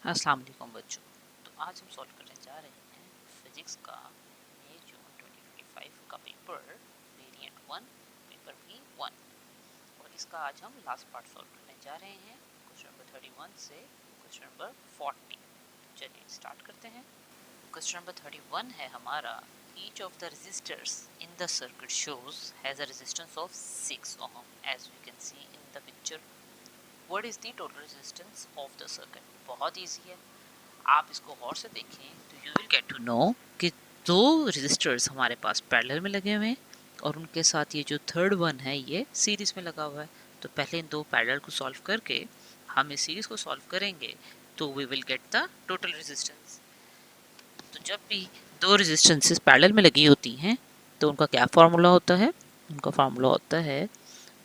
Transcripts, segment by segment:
अस्सलाम वालेकुम बच्चों। तो आज हम सॉल्व करने जा रहे हैं फिजिक्स का मई जून 2025 का पेपर वेरिएंट 1 पेपर V1 और इसका आज हम लास्ट पार्ट सॉल्व करने जा रहे हैं क्वेश्चन नंबर 31 से क्वेश्चन नंबर 40। चलिए स्टार्ट करते हैं। क्वेश्चन नंबर 31 है हमारा, each of the resistors in the circuit shows has a resistance of 6 ohm as we can see in the picture. What is the total resistance of the circuit? बहुत easy है, आप इसको गौर से देखें तो you will get to know कि दो रजिस्टर्स हमारे पास पैरेलल में लगे हुए हैं और उनके साथ ये जो थर्ड वन है ये सीरीज में लगा हुआ है। तो पहले इन दो पैरेलल को सॉल्व करके हम इस सीरीज को सॉल्व करेंगे तो we will get the total resistance. तो जब भी दो रेजिस्टेंसेस पैरेलल में लगी होती हैं तो उनका क्या फार्मूला होता है? उनका फार्मूला होता है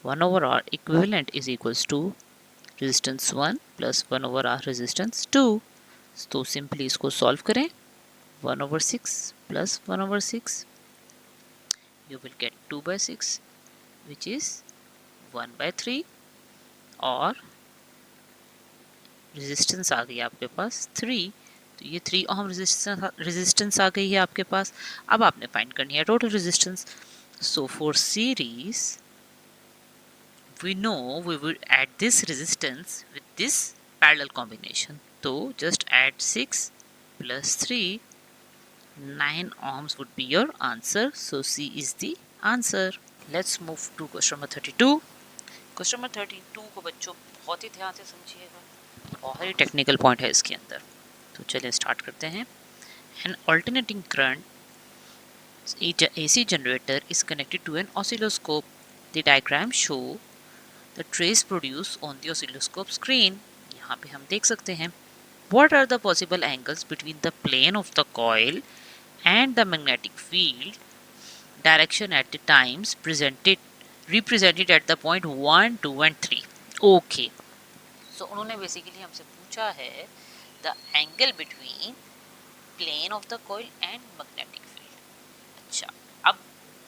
1/r equivalent is equals to resistance 1 plus 1/r resistance 2। तो सिंपली इसको सॉल्व करें, 1/6 plus 1/6 you will get 2/6 which is 1/3 और रेजिस्टेंस आ गई आपके पास 3। तो ये 3 ओम रेजिस्टेंस आ गई है आपके पास। अब आपने फाइंड करनी है total resistance. So for series we know we will add this resistance with this parallel combination, तो just add 6 plus 3, 9 ohms would be your answer. So C is the answer. Let's move to question number 32. Question number 32 को बच्चों बहुत ही ध्यान से समझिएगा, बहुत ही technical point है इसके अंदर। तो चलिए स्टार्ट करते हैं। An alternating current AC generator is connected to an oscilloscope. The diagram show the trace produced on the oscilloscope screen. यहाँ पे हम देख सकते हैं what are the possible angles between the plane of the coil and the magnetic field direction at the times represented at the point 1, 2 and 3. Okay. So उन्होंने basically हमसे पूछा है the angle between plane of the coil and magnetic field. अच्छा, अब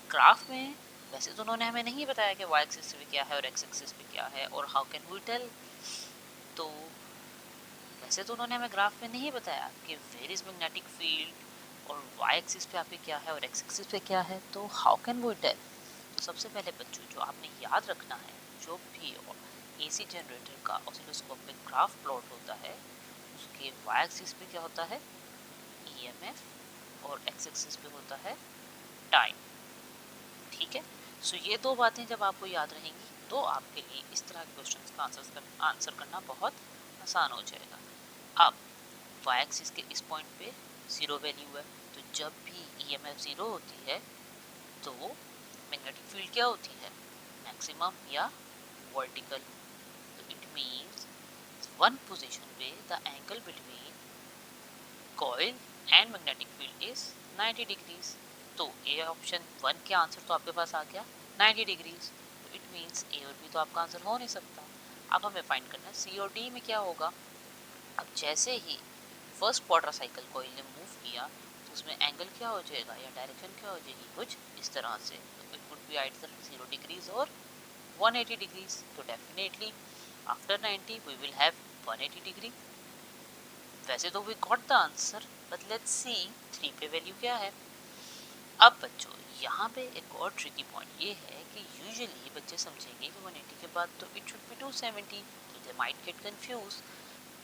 graph में वैसे तो उन्होंने हमें नहीं बताया कि y एक्सिस पे क्या है और x एक्सिस पे क्या है और हाउ कैन वी टेल। तो वैसे तो उन्होंने हमें ग्राफ में नहीं बताया कि वेयर इज मैग्नेटिक फील्ड और y एक्सिस पे आपके क्या है और x एक्सिस पे क्या है, तो हाउ कैन वी टेल। तो सबसे पहले बच्चों जो आपने याद रखना है, जो भी एसी जनरेटर का ऑसिलोस्कोप पे ग्राफ प्लॉट होता है उसके y एक्सिस पे क्या होता है ईएमएफ और x एक्सिस पे होता है टाइम। ठीक है, सो ये दो बातें जब आपको याद रहेंगी तो आपके लिए इस तरह के क्वेश्चंस का आंसर करना बहुत आसान हो जाएगा। अब y एक्सिस के इस पॉइंट पे जीरो वैल्यू है, तो जब भी ईएमएफ जीरो होती है तो मैग्नेटिक फील्ड क्या होती है मैक्सिमम या वर्टिकल। तो इट मींस वन पोजीशन पे the angle between coil and magnetic field is 90 degrees. तो ए ऑप्शन 1 के आंसर तो आपके पास आ गया 90 डिग्रीज। तो इट मींस ए और बी तो आपका आंसर हो नहीं सकता। अब हमें फाइंड करना है सी और डी में क्या होगा। अब जैसे ही फर्स्ट क्वार्टर साइकिल कॉइल ने मूव किया तो उसमें एंगल क्या हो जाएगा या डायरेक्शन क्या हो जाएगी कुछ इस तरह से। तो it would be either 0 degrees और 180 डिग्रीज। तो definitely after 90 we will have 180 degree. वैसे तो we got the answer but let's see 3 पे वैल्यू क्या है। अब बच्चों यहाँ पे एक और ट्रिकी पॉइंट ये है कि यूजुअली बच्चे समझेंगे कि 180 के बाद तो इट शुड बी 270, तो they might get confuse.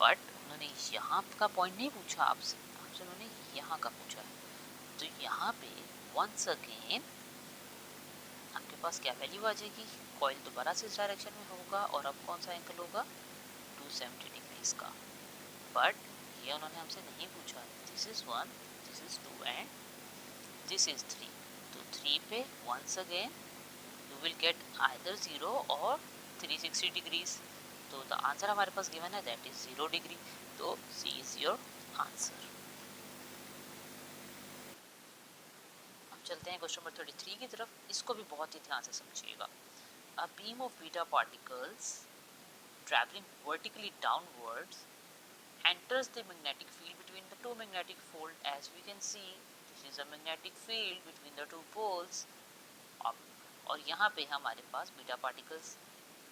But उन्होंने यहाँ का पॉइंट नहीं पूछा आपसे, आपसे उन्होंने यहाँ का पूछा है। तो यहाँ पे वंस अगेन आपके पास क्या वैल्यू आ जाएगी, कॉइल दोबारा से इस डायरेक्शन में होगा और अब कौन सा एंगल होगा 270 डिग्रीज का। बट ये उन्होंने हमसे नहीं पूछा, this is 1, this is 2 and this is 3। तो 3 पे once again you will get either 0 और 360 डिग्रीज। तो द आंसर हमारे पास गिवन है दैट इज 0 डिग्री। तो सी इज योर आंसर। अब चलते हैं क्वेश्चन नंबर 33 की तरफ, इसको भी बहुत ही ध्यान से समझिएगा। A beam of beta particles traveling vertically downwards enters the magnetic field between the two magnetic fold. As we can see, this is a magnetic field between the two poles. और यहाँ पे हमारे पास बीटा पार्टिकल्स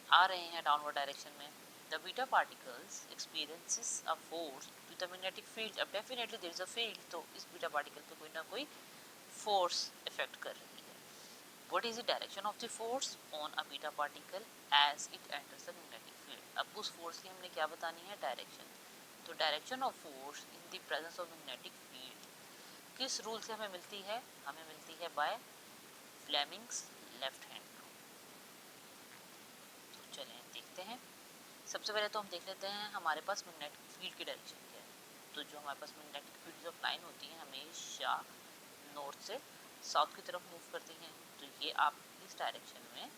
आ रहे हैं downward direction में। The beta particles experiences a force the magnetic field, अब definitely there is a field, तो इस बीटा पार्टिकल पे कोई ना कोई फोर्स इफेक्ट कर रही है. What is the direction of the force on a beta particle as it enters the magnetic field? अब उस फोर्स की हमने क्या बतानी है, डायरेक्शन. तो direction of force in the presence of magnetic field किस रूल से हमें मिलती है, हमें मिलती है by Fleming's left hand rule. तो चलें देखते हैं. सबसे पहले तो हम देख लेते हैं हमारे पास मैग्नेटिक फील्ड की डायरेक्शन क्या है. तो जो हमारे पास मैग्नेटिक फील्ड ऑफ लाइन होती है हमेशा नॉर्थ से साउथ की तरफ मूव करती हैं. तो ये आप इस डायरेक्शन में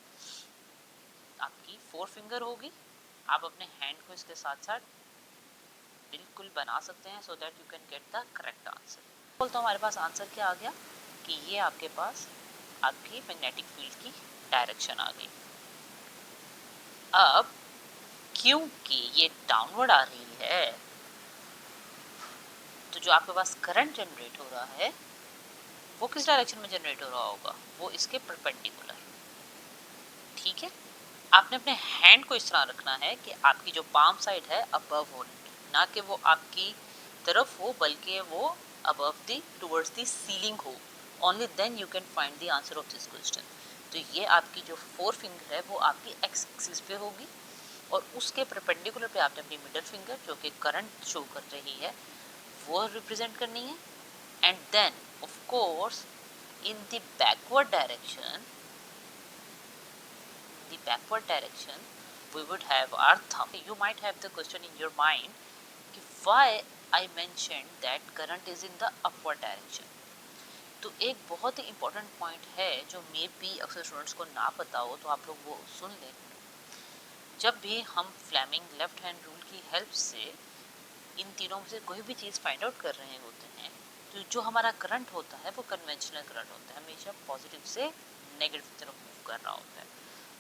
आपकी 4 फिंगर होगी. आप अपने हैंड को इसके साथ साथ बिल्कुल बना सकते हैं so that you can get the correct answer. तो हमारे पास आंसर क्या आ गया कि ये आपके पास आपकी मैग्नेटिक फील्ड की डायरेक्शन आ गई. अब क्योंकि ये डाउनवर्ड आ रही है तो जो आपके पास करंट जनरेट हो रहा है वो किस डायरेक्शन में जनरेट हो रहा होगा, वो इसके परपेंडिकुलर. ठीक है. आपने अपने हैंड को इस तरह रखना है कि आपकी जो पाम साइड है अबव हो, ना कि वो आपकी तरफ हो बल्कि वो above the towards the ceiling हो. Only then you can find the answer of this question. तो ये आपकी जो 4 फिंगर है वो आपकी एक्स एक्सिस पे होगी और उसके परपेंडिकुलर पे आपने अपनी मिडल फिंगर जो कि करंट शो कर रही है वो रिप्रेजेंट करनी है. And then of course in the backward direction we would have our thumb. You might have the question in your mind कि why I mentioned that current is in the upward direction. तो एक बहुत ही important point है जो may be अक्सर students को ना पता हो, तो आप लोग वो सुन लें. जब भी हम फ्लेमिंग लेफ्ट हैंड रूल की हेल्प से इन तीनों में से कोई भी चीज़ फाइंड आउट कर रहे होते हैं तो जो हमारा करंट होता है वो कन्वेंशनल करंट होता है, हमेशा पॉजिटिव से नेगेटिव की तरफ मूव कर रहा होता है.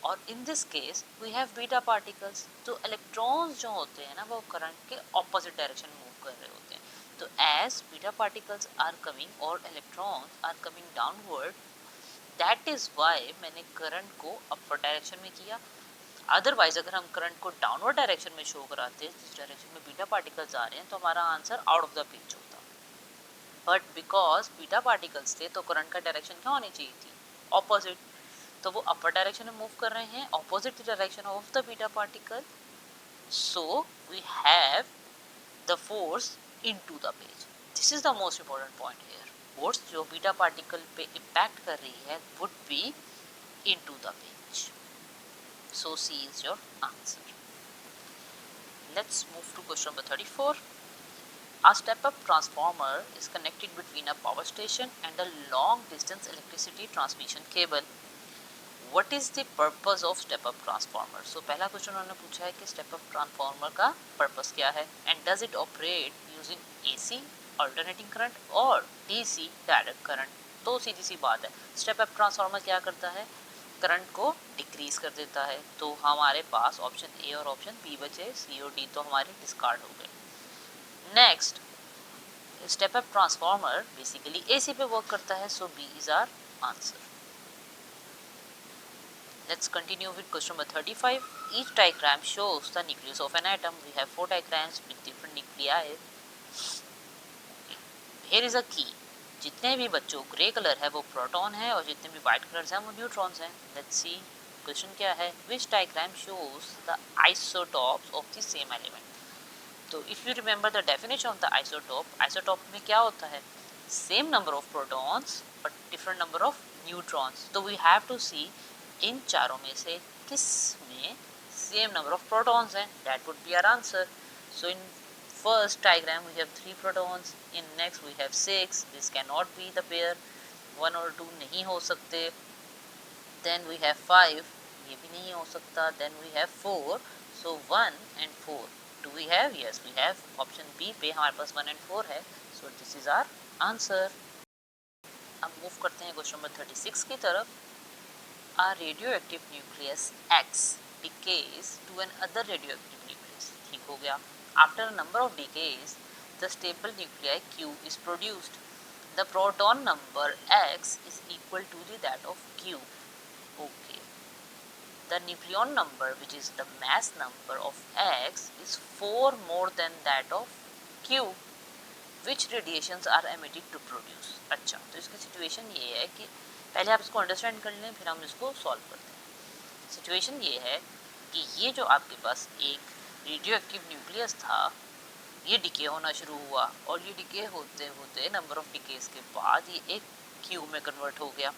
और in this case we have beta particles. तो इलेक्ट्रॉन्स जो होते हैं ना वो करंट के ऑपोजिट डायरेक्शन में मूव कर रहे होते हैं. तो as beta particles are coming और electrons are coming downward, that is why मैंने करंट को अपवर्ड डायरेक्शन में किया. अदरवाइज अगर हम करंट को डाउनवर्ड डायरेक्शन में शो कराते जिस डायरेक्शन में बीटा पार्टिकल्स आ रहे हैं तो हमारा answer out of the page होता. बट बिकॉज बीटा पार्टिकल्स थे तो करंट का डायरेक्शन क्या होनी चाहिए थी, ऑपोजिट. तो वो अपर डायरेक्शन में मूव कर रहे हैं opposite direction of the beta particle. So we have the force into the page. This is the most important point here. Force जो बीटा पार्टिकल पे इम्पैक्ट कर रही है would be into the page. So C is your answer. Let's move to question number 34. A step-up transformer is connected between a power station and a long-distance electricity transmission cable. What is the purpose of step-up transformer? So पहला question उन्होंने पूछा है कि step-up transformer का purpose क्या है and does it operate using AC alternating current और DC direct current? तो सीधी सी बात है, step-up transformer क्या करता है, करंट को डिक्रीज कर देता है. तो हमारे पास ऑप्शन ए और ऑप्शन बी बचे, सी और डी तो हमारे डिस्कार्ड हो गए. Next, step up transformer basically AC पे वर्क करता है, so B is our answer. Let's continue with question number 35. Each diagram shows the nucleus of an atom. We have 4 diagrams with different nuclei. Here is a key. जितने भी बच्चों grey colour है वो proton है और जितने भी white colours हैं वो न्यूट्रॉन्स हैं. Let's see क्वेश्चन क्या है. Which diagram shows the isotopes of the same element? तो if you remember the definition of the isotope, isotope में क्या होता है, same number of protons but different number of neutrons. तो we have to see इन चारों में से किस में सेम नंबर ऑफ प्रोटॉन्स हैं. That would be our answer. So in first diagram we have 3 protons, in next we have 6. This cannot be the pair, 1 और 2 नहीं हो सकते. देन वी हैव 5, ये भी नहीं हो सकता. Then we have 4, so 1 and 4. Do we have? Yes, we have. Option B पे हमारे पास 1 and 4 है. So this is our answer. अब मूव करते हैं क्वेश्चन नंबर 36 की तरफ. A radioactive nucleus X decays to an other radioactive nucleus. ठीक हो गया. After a number of decays, the stable nuclei Q is produced. The proton number X is equal to that of Q. Okay. The nucleon number, which is the mass number of X, is 4 more than that of Q which radiations are emitted to produce. अच्छा, तो इसकी situation ये है कि पहले आप इसको understand कर लें, फिर हम इसको सॉल्व करते हैं। सिचुएशन ये है कि ये जो आपके पास एक रेडियो एक्टिव न्यूक्लियस था, ये डिके होना शुरू हुआ और ये डिके होते होते नंबर ऑफ डिकेज के बाद ये एक क्यू में कन्वर्ट हो गया,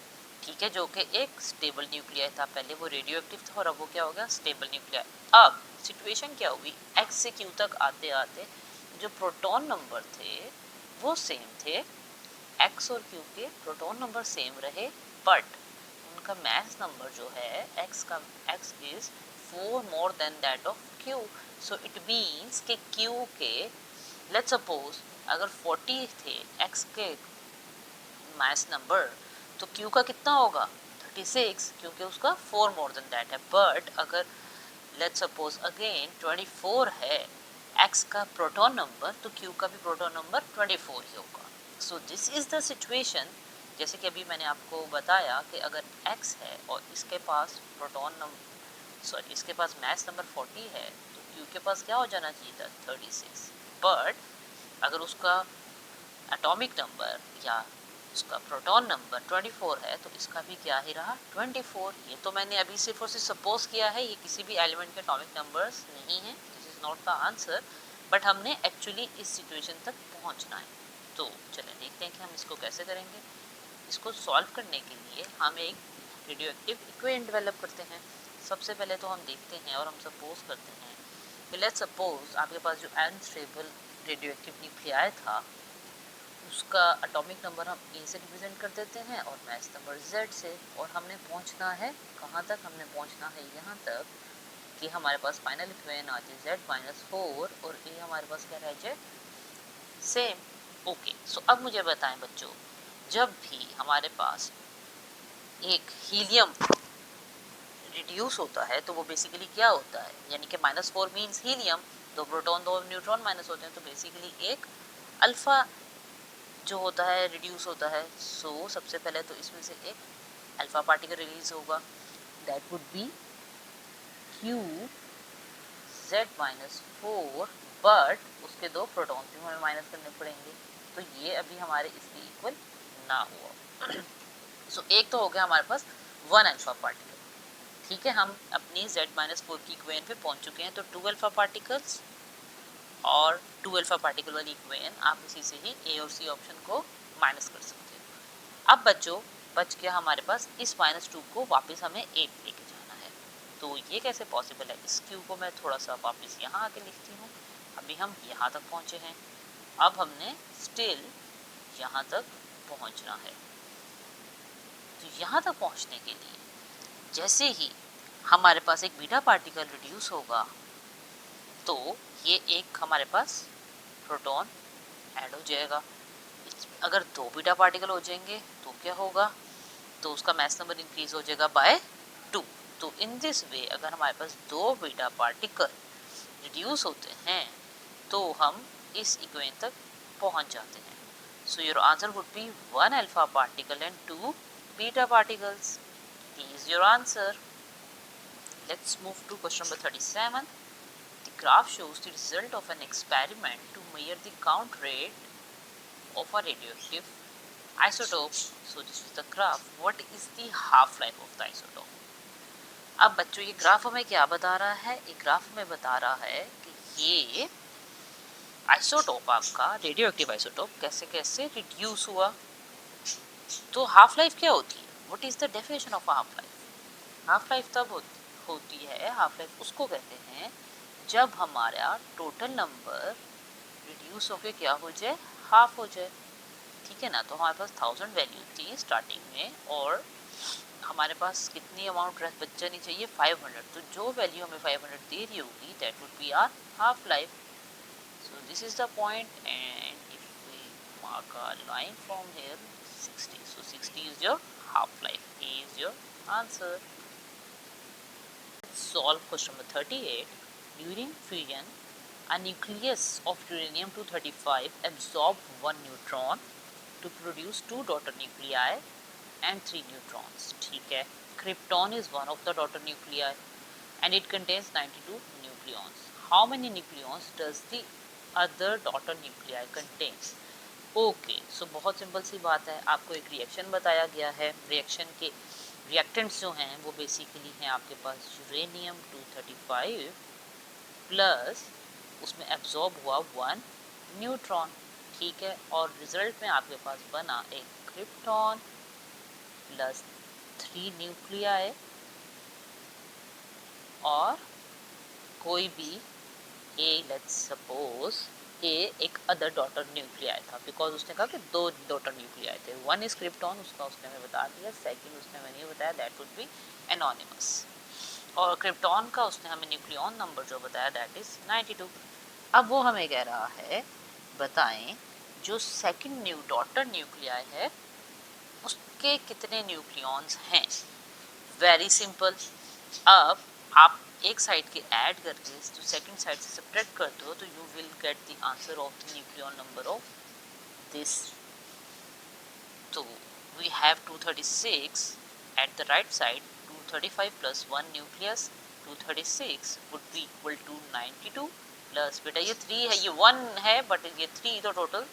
ठीक है, जो कि एक स्टेबल न्यूक्लियाई था। पहले वो रेडियो एक्टिव था और अब वो क्या हो गया, स्टेबल न्यूक्लियाई। अब सिचुएशन क्या हुई, एक्स से क्यू तक आते आते जो प्रोटॉन नंबर थे वो सेम थे, एक्स और क्यू के प्रोटॉन नंबर सेम रहे, बट उनका मास नंबर जो है एक्स का, x is 4 more than that of Q. So it means कि क्यू के, लेट्स सपोज अगर 40 थे एक्स के मास नंबर, तो क्यू का कितना होगा 36, क्योंकि उसका 4 मोर देन दैट है। बट अगर लेट्स सपोज अगेन 24 है एक्स का प्रोटॉन नंबर, तो क्यू का भी प्रोटॉन नंबर 24 ही होगा। सो दिस इज द सिचुएशन। जैसे कि अभी मैंने आपको बताया कि अगर x है और इसके पास प्रोटॉन नंबर, सॉरी इसके पास मास नंबर 40 है, तो q के पास क्या हो जाना चाहिए था 36। बट अगर उसका एटॉमिक नंबर या उसका प्रोटॉन नंबर 24 है, तो इसका भी क्या ही रहा 24। ये तो मैंने अभी सिर्फ और सिर्फ सपोज किया है, ये किसी भी एलिमेंट के एटॉमिक नंबर्स नहीं है, this is not the answer, but हमने एक्चुअली इस सिचुएशन तक पहुंचना है। तो चलिए देखते हैं कि हम इसको कैसे करेंगे। इसको सॉल्व करने के लिए हम एक रेडियो एक्टिव इक्वेशन डेवलप करते हैं। सबसे पहले तो हम देखते हैं और हम सपोज करते हैं कि लेट्स सपोज आपके पास जो अनस्टेबल रेडियो एक्टिव न्यूक्लियाई था, उसका एटॉमिक नंबर हम ए से रिप्रेजेंट कर देते हैं और मास नंबर जेड से, और हमने पहुंचना है कहाँ तक, हमने पहुंचना है यहाँ तक कि हमारे पास फाइनल इक्वेशन आती है z-4 और ए हमारे पास क्या रह जाए सेम। ओके, सो अब मुझे बताएं बच्चों, जब भी हमारे पास एक हीलियम रिड्यूस होता है तो वो बेसिकली क्या होता है, यानी कि -4 means helium, 2 proton 2 neutron minus होते हैं, तो बेसिकली एक अल्फा जो होता है रिड्यूस होता है। सो सबसे पहले तो इसमें से एक अल्फा पार्टिकल रिलीज होगा, that would B Q z-4, but उसके 2 प्रोटॉन भी हमें माइनस करने पड़ेंगे, तो ये अभी हमारे इसके इक्वल ना हुआ। सो एक तो हो गया हमारे पास 1 अल्फा पार्टिकल, ठीक है, हम अपनी z-4 की इक्वेशन पे पहुंच चुके हैं। तो 2 अल्फा पार्टिकल्स और 2 अल्फा पार्टिकल वाली इक्वेशन आप इसी से ही ए और सी ऑप्शन को माइनस कर सकते हो। अब बच्चों बच गया हमारे पास इस -2 को वापस हमें ए पे लेके जाना है, तो ये कैसे पॉसिबल है। इस क्यू को मैं थोड़ा सा वापस यहाँ आके लिखती हूँ। अभी हम यहाँ तक पहुँचे हैं, अब हमने स्टिल यहाँ तक पहुँचना है। तो यहाँ तक पहुँचने के लिए जैसे ही हमारे पास एक बीटा पार्टिकल रिड्यूस होगा, तो ये एक हमारे पास प्रोटॉन ऐड हो जाएगा। अगर 2 बीटा पार्टिकल हो जाएंगे तो क्या होगा, तो उसका मास नंबर इंक्रीज हो जाएगा बाय 2। तो इन दिस वे अगर हमारे पास 2 बीटा पार्टिकल रिड्यूस होते हैं तो हम इस इक्वेशन तक पहुंच जाते हैं। So your answer would be 1 alpha particle and 2 beta particles. Is your answer. Let's move to question number 37. The graph shows the result of an experiment to measure the count rate of a radioactive isotope. So this is the graph. What is the half life of the isotope? अब बच्चों ये graph हमें क्या बता रहा है, ये graph हमें बता रहा है कि ये आइसोटोप आपका रेडियोएक्टिव आइसोटोप कैसे कैसे रिड्यूस हुआ। तो हाफ लाइफ क्या होती है, what is the definition of half life. Half life तब होती है, हाफ लाइफ उसको कहते हैं जब हमारा टोटल नंबर रिड्यूस होके क्या हो जाए, हाफ हो जाए, ठीक है ना। तो हमारे पास 1000 वैल्यू थी स्टार्टिंग में और हमारे पास कितनी अमाउंट बच जानी चाहिए 500, तो जो वैल्यू हमें 500 दे रही होगी that would be our half life. So this is the point and if we mark a line from here 60, so 60 is your half life. A is your answer. Let's solve question number 38. During fusion, a nucleus of uranium-235 absorbed 1 neutron to produce 2 daughter nuclei and 3 neutrons. ठीक है, krypton is one of the daughter nuclei and it contains 92 nucleons. How many nucleons does the other daughter nuclei contains। Okay, so बहुत simple सी बात है, आपको एक reaction बताया गया है। रिएक्शन के रिएक्टेंट्स जो हैं वो बेसिकली हैं आपके पास यूरेनियम 235 प्लस उसमें एब्जॉर्ब हुआ 1 न्यूट्रॉन, ठीक है। और रिजल्ट में आपके पास बना एक क्रिप्टॉन प्लस 3 न्यूक्लियाई और कोई भी ए, लेट्स सपोज ए एक अदर डॉटर न्यूक्लियाई था, बिकॉज उसने कहा कि 2 डॉटर न्यूक्लियाई थे। 1 इज क्रिप्टॉन, उसका उसने हमें बता दिया। सेकंड उसने हमें नहीं बताया, दैट वुड बी एनोनिमस। और क्रिप्टॉन का उसने हमें न्यूक्लियन नंबर जो बताया दैट इज 92। अब वो हमें कह रहा है बताएं जो सेकंड डॉटर न्यूक्लियाई है उसके कितने न्यूक्लियॉन्स हैं। वेरी सिंपल, अब आप एक साइड के ऐड करके तो सेकंड साइड से सब्ट्रैक्ट करते हो तो you will get the answer of the nucleon number of this. तो we have 236 at the right side, 235 plus 1 nucleus 236 would be equal to 92 plus बेटा ये 3 है, ये 1 है बट ये 3 तो टोटल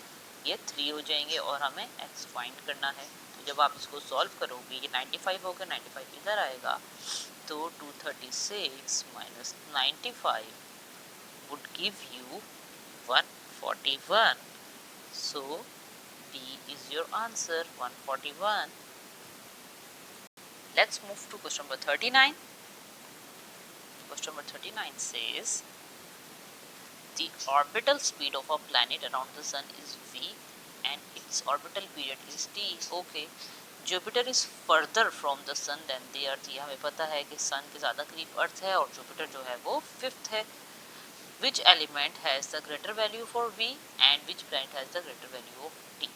ये 3 हो जाएंगे और हमें x फाइंड करना है। तो जब आप इसको सॉल्व करोगे ये 95 होगा, 95 इधर आएगा तो 236 minus 95 would give you 141। so B is your answer, 141। Let's move to question number 39. Question number 39 says the orbital speed of a planet around the sun is v and its orbital period is t. Okay, Jupiter is further from the sun than the earth। ये हमें पता है कि सन के ज़्यादा करीब अर्थ है और जुपिटर जो है वो 5th है। Which element has the greater value for v and which planet has the greater value of t।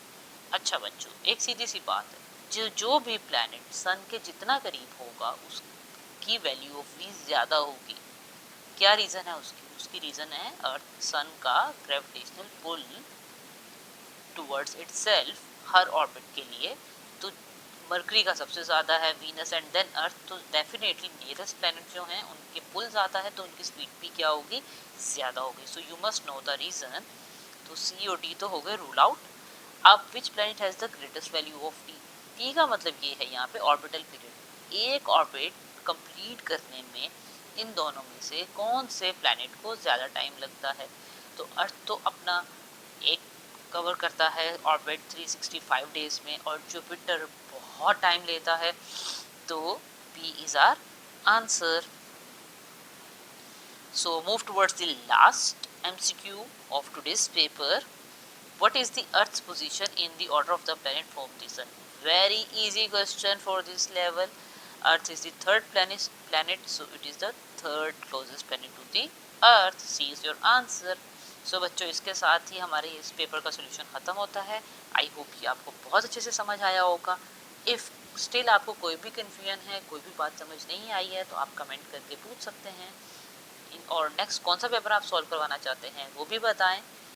अच्छा बच्चों, एक सीधी सी बात है, जो भी प्लैनेट सन के जितना करीब होगा उसकी वैल्यू ऑफ वी ज़्यादा होगी। क्या रीज़न है उसकी रीज़न है अर्थ सन का ग्रेविटेशनल पुल टुवर्ड्स इटसेल्फ हर ऑर्बिट के लिए। तो मरकरी का सबसे ज़्यादा है, वीनस एंड देन अर्थ। तो डेफिनेटली नियरेस्ट प्लैनेट जो हैं उनके पुल ज़्यादा है तो उनकी स्पीड भी क्या होगी, ज़्यादा होगी। So you must know the reason. तो सी और डी तो हो गए रूल आउट। अब which planet has the greatest value of T. T का मतलब ये है यहाँ पे ऑर्बिटल पीरियड। एक ऑर्बिट कंप्लीट करने में इन दोनों में से कौन से प्लैनेट को ज़्यादा टाइम लगता है। तो अर्थ तो अपना एक कवर करता है ऑर्बिट 365 डेज में और जुपिटर बहुत टाइम लेता है। तो B is our answer. So move towards the last MCQ of today's paper. What is the Earth's position in the order of the planet from the Sun? Very easy question for this level. Earth is the third planet, so it is the third closest planet to the Earth. C is your answer. So बच्चों, इसके साथ ही हमारे इस paper का solution ख़त्म होता है। I hope कि आपको बहुत अच्छे से समझ आया होगा। इफ़ स्टिल आपको कोई भी कन्फ्यूजन है, कोई भी बात समझ नहीं आई है तो आप कमेंट करके पूछ सकते हैं। और नेक्स्ट कौन सा पेपर आप सॉल्व करवाना चाहते हैं वो भी बताएं।